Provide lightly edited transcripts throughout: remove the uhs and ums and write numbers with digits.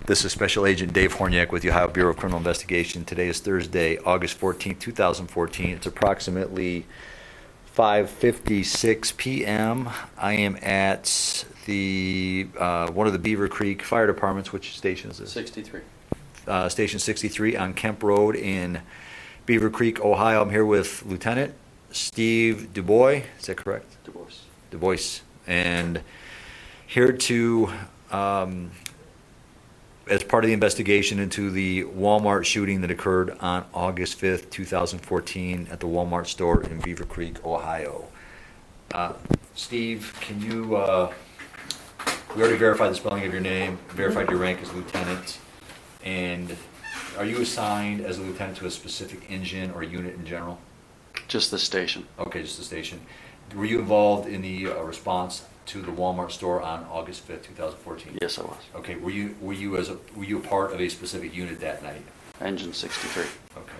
This is Special Agent Dave Horniak with the Ohio Bureau of Criminal Investigation. Today is Thursday, August 14th, 2014. It's approximately 5:56 p.m. I am at the one of the Beavercreek Fire Departments. Which station is this? 63. Station 63 on Kemp Road in Beavercreek, Ohio. I'm here with Lieutenant Steve Dubois. Is that correct? Dubois. Dubois. And here to as part of the investigation into the Walmart shooting that occurred on August 5th, 2014 at the Walmart store in Beavercreek, Ohio. Steve, can you, we already verified the spelling of your name, verified your rank as lieutenant, and are you assigned as a lieutenant to a specific engine or unit in general? Just the station. Okay, just the station. Were you involved in the response to the Walmart store on August 5th, 2014? Yes, I was. Okay, were you a part of a specific unit that night? Engine 63. Okay.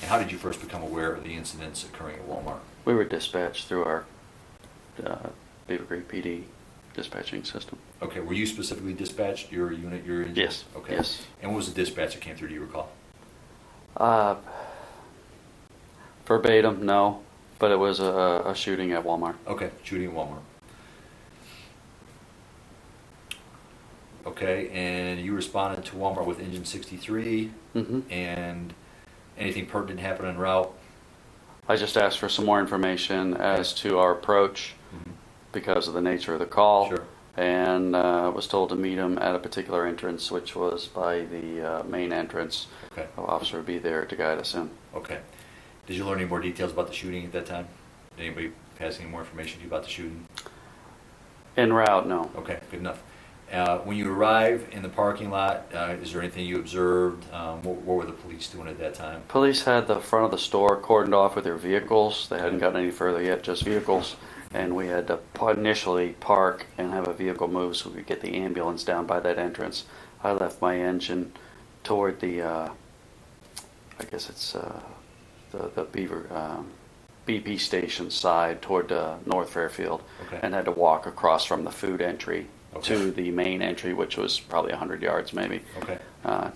And how did you first become aware of the incidents occurring at Walmart? We were dispatched through our Beavercreek PD dispatching system. Okay, were you specifically dispatched, your unit, your engine? Yes. Okay. Yes. And what was the dispatch that came through, do you recall? Verbatim, no, but it was a shooting at Walmart. Okay, shooting at Walmart. Okay, and you responded to Walmart with engine 63, and anything pertinent happened en route? I just asked for some more information as to our approach because of the nature of the call. Sure. And was told to meet him at a particular entrance, which was by the main entrance. Okay. An officer would be there to guide us in. Okay. Did you learn any more details about the shooting at that time? Did anybody pass any more information to you about the shooting? En route, no. Okay, good enough. When you arrive in the parking lot, is there anything you observed? What were the police doing at that time? Police had the front of the store cordoned off with their vehicles. They hadn't gotten any further yet, just vehicles. And we had to initially park and have a vehicle move so we could get the ambulance down by that entrance. I left my engine toward the, I guess it's the BP station side toward North Fairfield, Okay. and had to walk across from the food entry Okay. to the main entry, which was probably 100 yards maybe, Okay.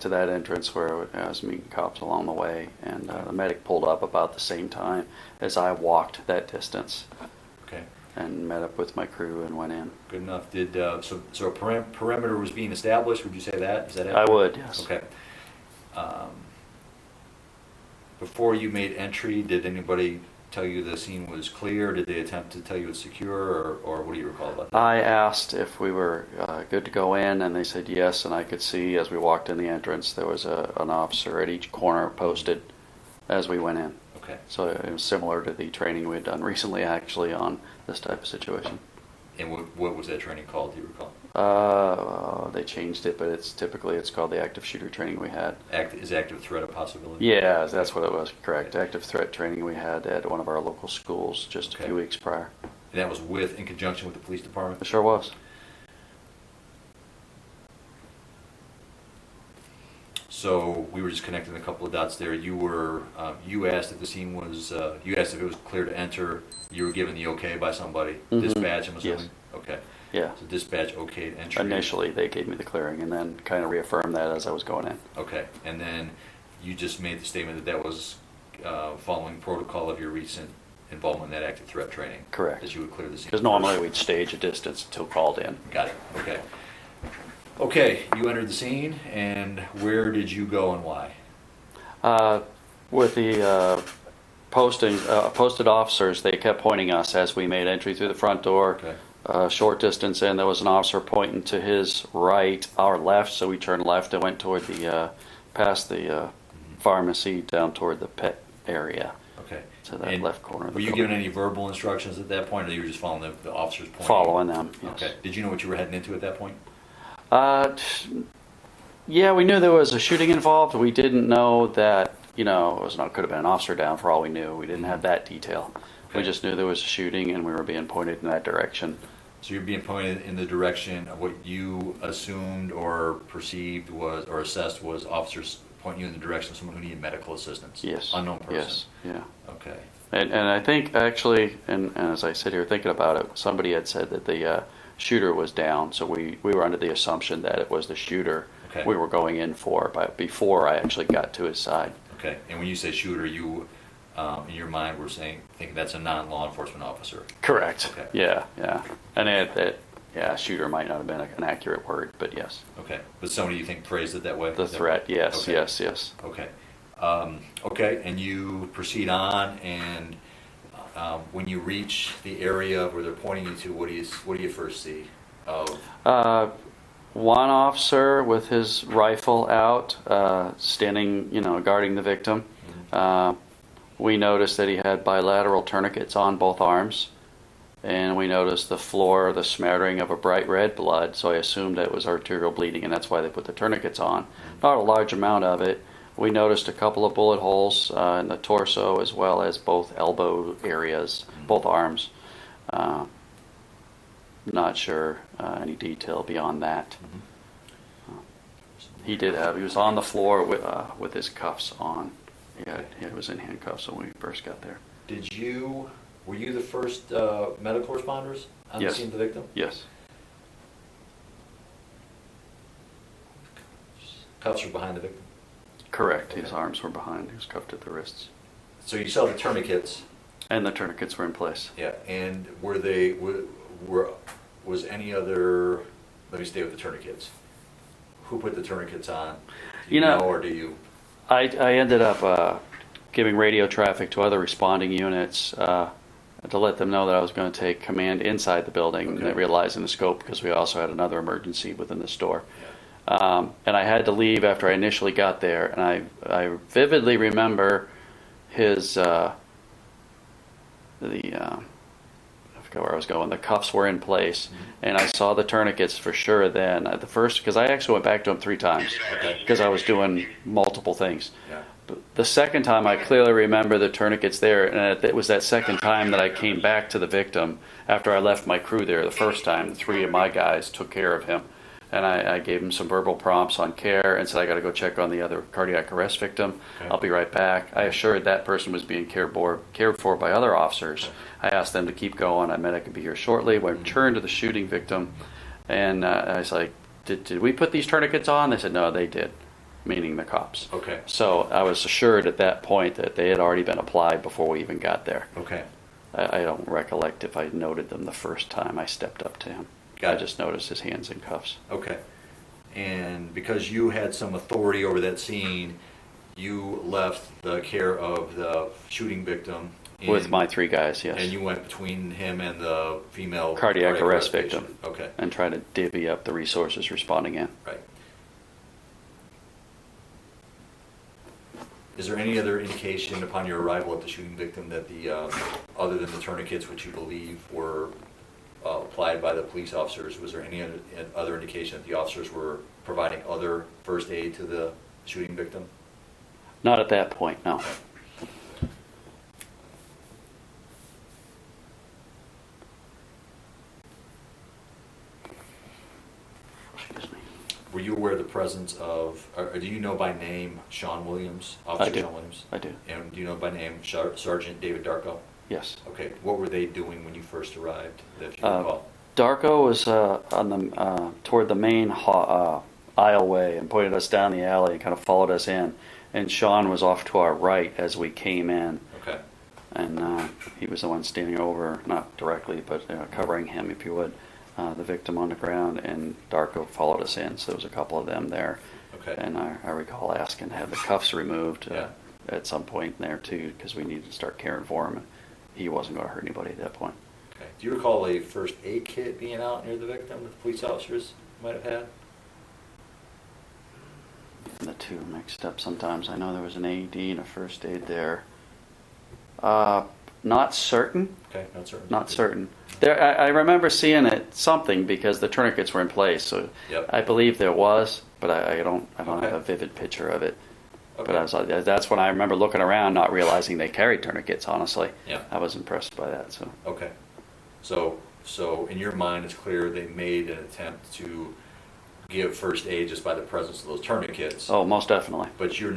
to that entrance where I was meeting cops along the way, and the medic pulled up about the same time as I walked that distance. Okay. And met up with my crew and went in. Good enough. Did so a perimeter was being established? Would you say that? Is that I would, yes. Okay. Before you made entry, did anybody tell you the scene was clear? Did they attempt to tell you it's secure, or what do you recall about that? I asked if we were good to go in, and they said yes, and I could see as we walked in the entrance there was an officer at each corner posted as we went in. Okay. So it was similar to the training we had done recently actually on this type of situation. And what was that training called, do you recall? They changed it, but it's called the active shooter training we had. Is active threat a possibility? Yeah, that's what it was, correct. Active threat training we had at one of our local schools just a few weeks prior. And that was in conjunction with the police department? It sure was. So we were just connecting a couple of dots there. You asked if the scene was, you asked if it was clear to enter. You were given the okay by somebody. Dispatch, I'm assuming? Yes. Okay. Yeah. So dispatch okayed entry. Initially, they gave me the clearing, and then kind of reaffirmed that as I was going in. Okay. And then you just made the statement that was following protocol of your recent involvement in that active threat training. Correct. That you would clear the scene. Because normally we'd stage a distance until called in. Got it. Okay. Okay. You entered the scene, and where did you go and why? With the posted officers, they kept pointing us as we made entry through the front door. Okay. Short distance in, there was an officer pointing to his right, our left, so we turned left and went toward the, past the pharmacy down toward the pet area. Okay. To that left corner of the Were you building. given any verbal instructions at that point, or you were just following the officer's point? Following them, yes. Okay. Did you know what you were heading into at that point? Yeah, we knew there was a shooting involved. We didn't know that, could have been an officer down for all we knew. We didn't have that detail. Okay. We just knew there was a shooting and we were being pointed in that direction. So you're being pointed in the direction of what you assumed or perceived was, or assessed was officers pointing you in the direction of someone who needed medical assistance? Yes. Unknown person? Yes, yeah. Okay. And I think actually, and as I sit here thinking about it, somebody had said that the Shooter was down, so we were under the assumption that it was the shooter Okay. we were going in for, but before I actually got to his side. Okay, and when you say shooter, you, in your mind, were thinking that's a non-law enforcement officer? Correct. Okay. Yeah, yeah. And yeah, shooter might not have been an accurate word, but yes. Okay, but somebody you think phrased it that way? The threat, yes, Okay. yes. Okay. Okay, and you proceed on, and when you reach the area where they're pointing you to, what do you first see? One officer with his rifle out, standing, guarding the victim. We noticed that he had bilateral tourniquets on both arms, and we noticed the floor, the smattering of a bright red blood, so I assumed that it was arterial bleeding, and that's why they put the tourniquets on. Not a large amount of it. We noticed a couple of bullet holes in the torso, as well as both elbow areas, both arms. Not sure any detail beyond that. He was on the floor with his cuffs on. He was in handcuffs when we first got there. Were you the first medical responders on the Yes. scene of the victim? Yes. Cuffs were behind the victim? Correct. Okay. His arms were behind. He was cuffed at the wrists. So you saw the tourniquets? And the tourniquets were in place. Yeah, and was any other, let me stay with the tourniquets. Who put the tourniquets on? Do you know, or do you? I ended up giving radio traffic to other responding units to let them know that I was going to take command inside the building, Okay. and they realized in the scope because we also had another emergency within the store. Yeah. And I had to leave after I initially got there, and I vividly remember his I forgot where I was going. The cuffs were in place, and I saw the tourniquets for sure then. At the first, because I actually went back to him 3 times Okay. because I was doing multiple things. Yeah. But the second time, I clearly remember the tourniquets there, and it was that second time that I came back to the victim after I left my crew there. The first time, the 3 of my guys took care of him, and I gave him some verbal prompts on care and said, I got to go check on the other cardiac arrest victim. Okay. I'll be right back. I assured that person was being cared for by other officers. I asked them to keep going. I meant I could be here shortly. We returned to the shooting victim, and I was like, did we put these tourniquets on? They said, no, they did, meaning the cops. Okay. So I was assured at that point that they had already been applied before we even got there. Okay. I don't recollect if I noted them the first time I stepped up to him. Got I it. just noticed his hands in cuffs. Okay. And because you had some authority over that scene, you left the care of the shooting victim With my 3 guys, yes. and you went between him and the female Cardiac arrest victim. patient. Okay. And try to divvy up the resources responding in. Right. Is there any other indication upon your arrival at the shooting victim that other than the tourniquets, which you believe were applied by the police officers, was there any other indication that the officers were providing other first aid to the shooting victim? Not at that point, no. Excuse me. Were you aware of the presence of, or do you know by name Sean Williams, Officer I do. Sean Williams? I do. And do you know by name Sergeant David Darko? Yes. Okay, what were they doing when you first arrived, that you recall? Darko was on the toward the main aisleway and pointed us down the alley and kind of followed us in. And Sean was off to our right as we came in. Okay, And he was the one standing over, not directly, but covering him, if you would, the victim on the ground. And Darko followed us in, so there was a couple of them there. okay. And I recall asking to have the cuffs removed Yeah. at some point there too, because we needed to start caring for him. He wasn't going to hurt anybody at that point. Okay. Do you recall a first aid kit being out near the victim that the police officers might have had? The 2 mixed up sometimes. I know there was an AED and a first aid there. Not certain. Okay, not certain. Not certain. There, I remember seeing it something because the tourniquets were in place. So Yep. I believe there was, but I don't Okay. have a vivid picture of it. Okay. But I was that's when I remember looking around, not realizing they carried tourniquets. Honestly, Yeah. I was impressed by that. So Okay. So in your mind, it's clear they made an attempt to give first aid just by the presence of those tourniquets. oh, most definitely. But you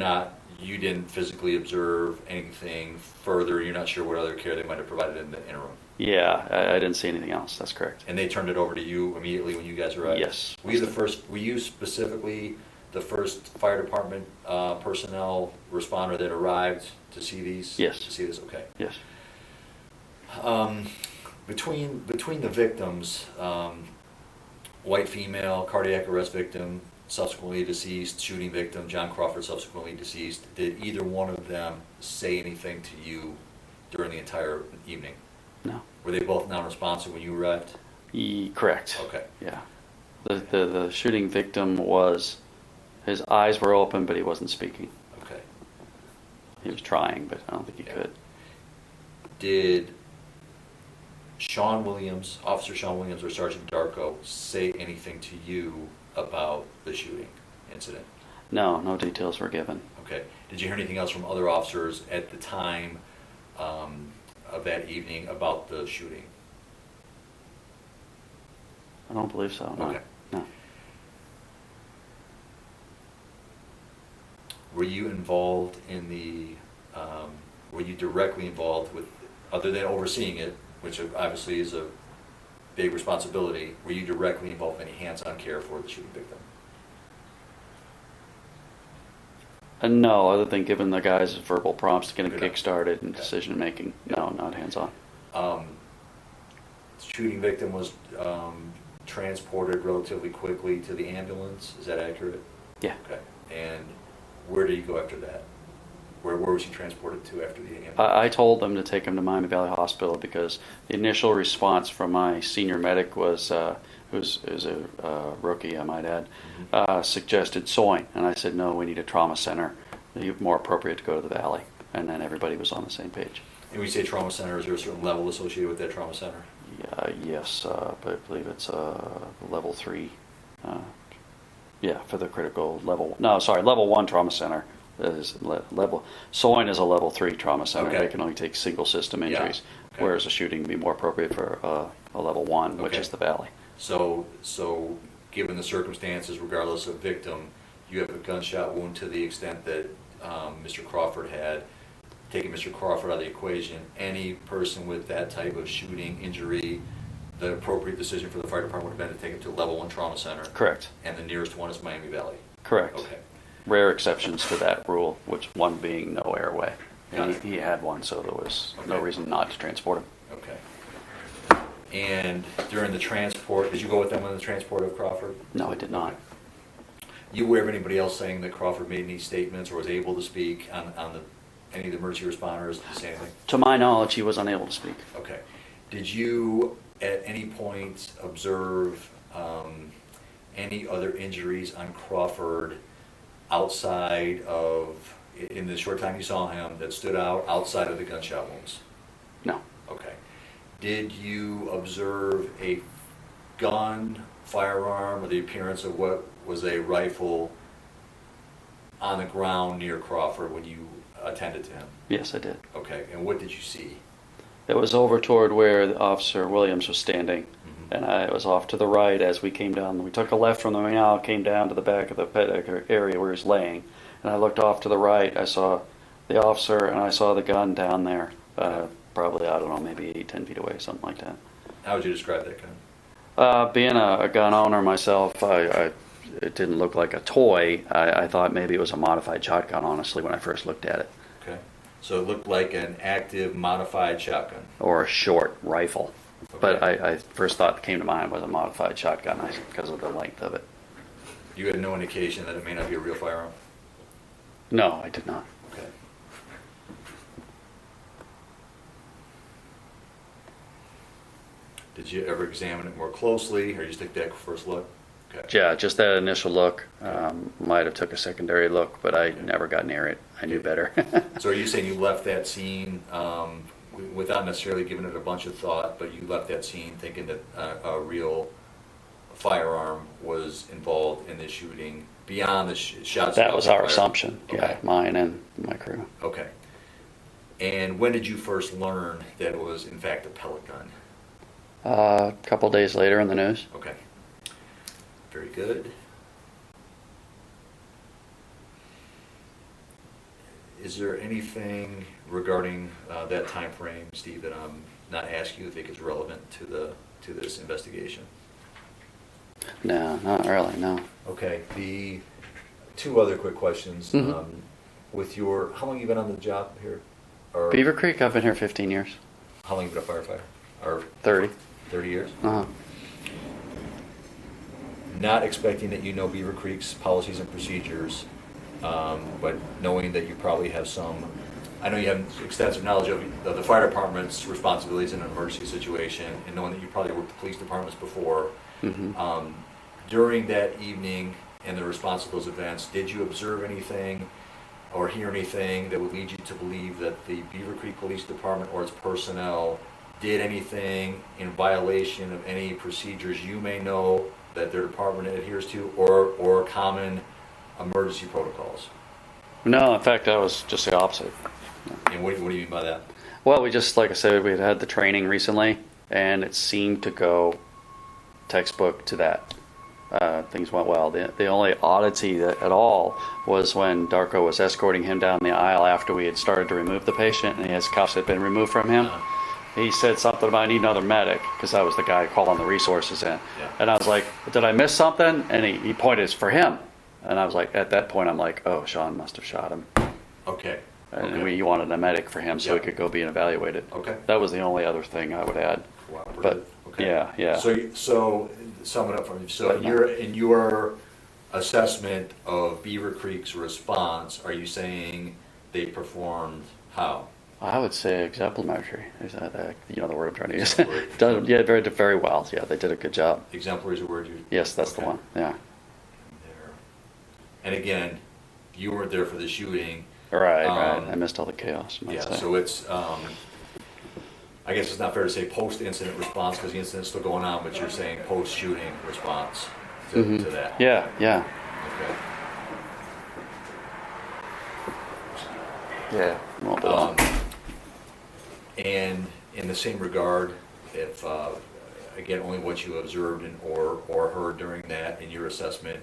didn't physically observe anything further. You're not sure what other care they might have provided in the interim. Yeah, I didn't see anything else. That's correct. And they turned it over to you immediately when you guys arrived? Yes. Were you specifically the first fire department personnel responder that arrived to see these? Yes. To see this, okay. Yes. Between the victims, white female, cardiac arrest victim, subsequently deceased, shooting victim, John Crawford, subsequently deceased, did either one of them say anything to you during the entire evening? No. Were they both non-responsive when you arrived? Correct. Okay. Yeah. The shooting victim his eyes were open, but he wasn't speaking. Okay. He was trying, but I don't think he could. Did Officer Sean Williams or Sergeant Darko say anything to you about the shooting incident? No details were given. Okay. Did you hear anything else from other officers at the time of that evening about the shooting? I don't believe so. No. Okay. No. Were you involved in were you directly involved with, other than overseeing it, which obviously is a big responsibility, were you directly involved in any hands-on care for the shooting victim? No, other than giving the guys verbal prompts to get them Good. kick-started and Okay. decision-making. No, not hands-on. Shooting victim was transported relatively quickly to the ambulance, is that accurate? Yeah. Okay. And where did he go after that? Where was he transported to after the ambulance? I told them to take him to Miami Valley Hospital because the initial response from my senior medic was, who's a rookie, I might add, suggested Soin. And I said, no, we need a trauma center. It's more appropriate to go to the Valley. And then everybody was on the same page. And when you say trauma center, is there a certain level associated with that trauma center? Yes, but I believe it's level 3. For the critical level. No, sorry, level 1 trauma center. Soin is a level 3 trauma center. Okay. They can only take single system injuries, Okay. whereas a shooting would be more appropriate for a level 1, which Okay. is the Valley. So given the circumstances, regardless of victim, you have a gunshot wound to the extent that Mr. Crawford had. Taking Mr. Crawford out of the equation, any person with that type of shooting injury, the appropriate decision for the fire department would have been to take him to level 1 trauma center. Correct. And the nearest one is Miami Valley. Correct. Okay. Rare exceptions to that rule, which one being no airway. Got And it. he had one, so there was no Okay. reason not to transport him. Okay. And during the transport, did you go with them on the transport of Crawford? No, I did not. You aware of anybody else saying that Crawford made any statements or was able to speak on any of the emergency responders to say anything? To my knowledge, he was unable to speak. Okay. Did you at any point observe any other injuries on Crawford outside of, in the short time you saw him, that stood out outside of the gunshot wounds? No. Okay. Did you observe a gun, firearm, or the appearance of what was a rifle on the ground near Crawford when you attended to him? Yes, I did. Okay. And what did you see? It was over toward where Officer Williams was standing, and I was off to the right as we came down. We took a left from the canal, came down to the back of the pet area where he was laying, and I looked off to the right. I saw the officer, and I saw the gun down there, probably, I don't know, maybe 8-10 feet away, something like that. How would you describe that gun? Being a gun owner myself, it didn't look like a toy. I thought maybe it was a modified shotgun, honestly, when I first looked at it. Okay. So it looked like an active modified shotgun. Or a short rifle. Okay. But I first thought that came to mind was a modified shotgun because of the length of it. You had no indication that it may not be a real firearm? No, I did not. Okay. Did you ever examine it more closely, or you just take that first look? Okay. Yeah, just that initial look. Might have took a secondary look, but I never got near it. I knew better. So are you saying you left that scene without necessarily giving it a bunch of thought, but you left that scene thinking that a real firearm was involved in the shooting beyond the shots? That was our fired? assumption. Okay. Yeah, mine and my crew. Okay. And when did you first learn that it was in fact a pellet gun? A couple days later in the news. Okay. Very good. Is there anything regarding that time frame, Steve, that I'm not ask you if it's relevant to this investigation? No, not really, no. Okay, the two other quick questions. Mhm. How long you been on the job here? Or Beavercreek, I've been here 15 years. how long you been a firefighter? Or 30. 30 years? Uh-huh. Not expecting that you know Beavercreek's policies and procedures, but knowing that you probably have I know you have extensive knowledge of the fire department's responsibilities in an emergency situation, and knowing that you probably worked with police departments before. Mm-hmm. During that evening and the response to those events, did you observe anything or hear anything that would lead you to believe that the Beavercreek Police Department or its personnel did anything in violation of any procedures you may know that their department adheres to, or common emergency protocols? No, in fact, that was just the opposite. And what do you mean by that? Well, we just, like I said, we had the training recently, and it seemed to go textbook to that. Things went well. The only oddity at all was when Darko was escorting him down the aisle after we had started to remove the patient, and his cuffs had been removed from him. He said something about, I need another medic, because I was the guy calling the resources in. Yeah. And I was like, did I miss something? And he pointed, it's for him. And I was like, at that point, I'm like, oh, Sean must have shot him. Okay. And Okay. we wanted a medic for him so he Yeah. could go be evaluated. Okay. That was the only other thing I would add. Cooperative. But, Okay. yeah. So sum it up for me. So But no. in your assessment of Beavercreek's response, are you saying they performed how? I would say exemplary. Is that the word I'm trying to use? Exemplary. Yeah, very well. Yeah, they did a good job. Exemplary is a word you. Yes, that's Okay. the one. Yeah. There. And again, you weren't there for the shooting. Right. I missed all the chaos. Yeah, Say. so it's, I guess it's not fair to say post-incident response because the incident's still going on, but you're saying post-shooting response to that. Yeah. Okay. Yeah. Well, but, And in the same regard, if, again, only what you observed or heard during that in your assessment,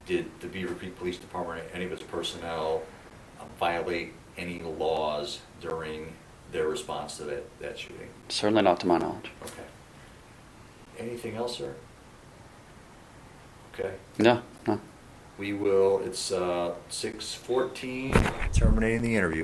did the Beavercreek Police Department, any of its personnel, violate any laws during their response to that shooting? certainly not to my knowledge. Okay. Anything else, sir? Okay. No. It's 6:14, terminating the interview.